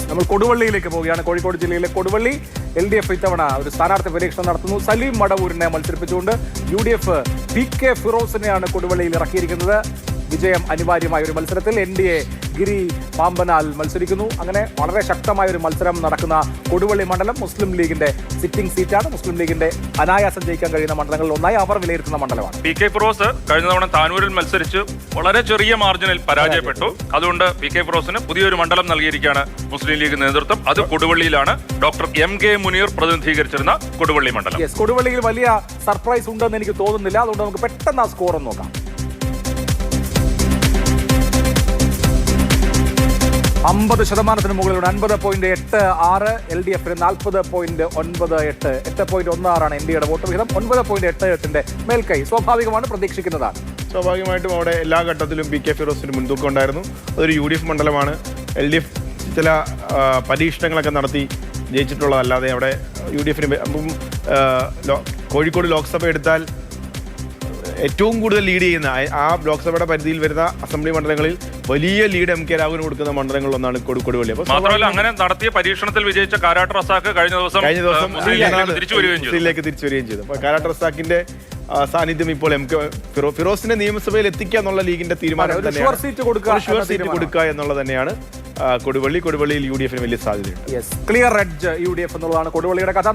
നമ്മൾ കൊടുവള്ളിയിലേക്ക് പോവുകയാണ്. കോഴിക്കോട് ജില്ലയിലെ കൊടുവള്ളി LDF ഇത്തവണ ഒരു സ്ഥാനാർത്ഥി പരീക്ഷണം നടത്തുന്നു. Saleem മടവൂരിനെ മത്സരിപ്പിച്ചുകൊണ്ട് UDF PK ഫിറോസിനെയാണ് കൊടുവള്ളിയിൽ ഇറക്കിയിരിക്കുന്നത്. വിജയം അനിവാര്യമായ ഒരു മത്സരത്തിൽ NDA ഗിരി പാമ്പനാൽ മത്സരിക്കുന്നു. അങ്ങനെ വളരെ ശക്തമായ ഒരു മത്സരം നടക്കുന്ന കൊടുവള്ളി മണ്ഡലം മുസ്ലിം ലീഗിന്റെ സിറ്റിംഗ് സീറ്റാണ്. മുസ്ലിം ലീഗിന്റെ അനായാസം ജയിക്കാൻ കഴിയുന്ന മണ്ഡലങ്ങളിൽ ഒന്നായി അവർ വിലയിരുത്തുന്ന മണ്ഡലമാണ്. PK ഫിറോസ് കഴിഞ്ഞ തവണ താനൂരിൽ മത്സരിച്ച് വളരെ ചെറിയ മാർജിനിൽ പരാജയപ്പെട്ടു. അതുകൊണ്ട് PK ഫിറോസിന് പുതിയൊരു മണ്ഡലം നൽകിയിരിക്കുകയാണ് മുസ്ലിം ലീഗ് നേതൃത്വം. അത് കൊടുവള്ളിയിലാണ്. ഡോക്ടർ MK മുനീർ പ്രതിനിധീകരിച്ചിരുന്ന കൊടുവള്ളി മണ്ഡലം. കൊടുവള്ളിയിൽ വലിയ സർപ്രൈസ് ഉണ്ടെന്ന് എനിക്ക് തോന്നുന്നില്ല. അതുകൊണ്ട് നമുക്ക് പെട്ടെന്ന് ആ സ്കോർ ഒന്ന് നോക്കാം. 50% മുകളിലൂടെ 50.86, LDF 40.98, 8.16 NDയുടെ വോട്ട് വിഹിതം. 9.88 മേൽക്കൈ സ്വാഭാവികമാണ്, പ്രതീക്ഷിക്കുന്നതാണ്. സ്വാഭാവികമായിട്ടും അവിടെ എല്ലാ ഘട്ടത്തിലും PK ഫിറോസിന് മുൻതൂക്കം ഉണ്ടായിരുന്നു. അതൊരു UDF മണ്ഡലമാണ്. LDF ചില പരീക്ഷണങ്ങളൊക്കെ നടത്തി ജയിച്ചിട്ടുള്ളതല്ലാതെ അവിടെ UDFന് കോഴിക്കോട് ലോക്സഭ എടുത്താൽ ഏറ്റവും കൂടുതൽ ലീഡ് ചെയ്യുന്ന ആ ലോക്സഭയുടെ പരിധിയിൽ വരുന്ന അസംബ്ലി മണ്ഡലങ്ങളിൽ വലിയ ലീഡ് MK രാഘവന് കൊടുക്കുന്ന മണ്ഡലങ്ങളിലൊന്നാണ് കൊടുവള്ളി. മാത്രമല്ല അങ്ങനെ നടത്തിയ പരീക്ഷണത്തിൽ വിജയിച്ച കാരാട്ട് റസാഖ് കഴിഞ്ഞ ദിവസം തിരിച്ചു വരികയും ചെയ്തു. അപ്പോൾ കാരാട്ട് റസാഖിന്റെ സാന്നിധ്യം ഇപ്പോൾ ഫിറോസിനെ നിയമസഭയിൽ എത്തിക്കുക എന്നുള്ള ലീഗിന്റെ തീരുമാനം തന്നെയാണ്. സീറ്റ് കൊടുക്കുക എന്നുള്ളത് തന്നെയാണ് കൊടുവള്ളിയിൽ UDFന് വലിയ സാധ്യതയുണ്ട്. ക്ലിയർ എഡ്ജ് UDF എന്നുള്ളതാണ് കൊടുവള്ളിയുടെ കഥ.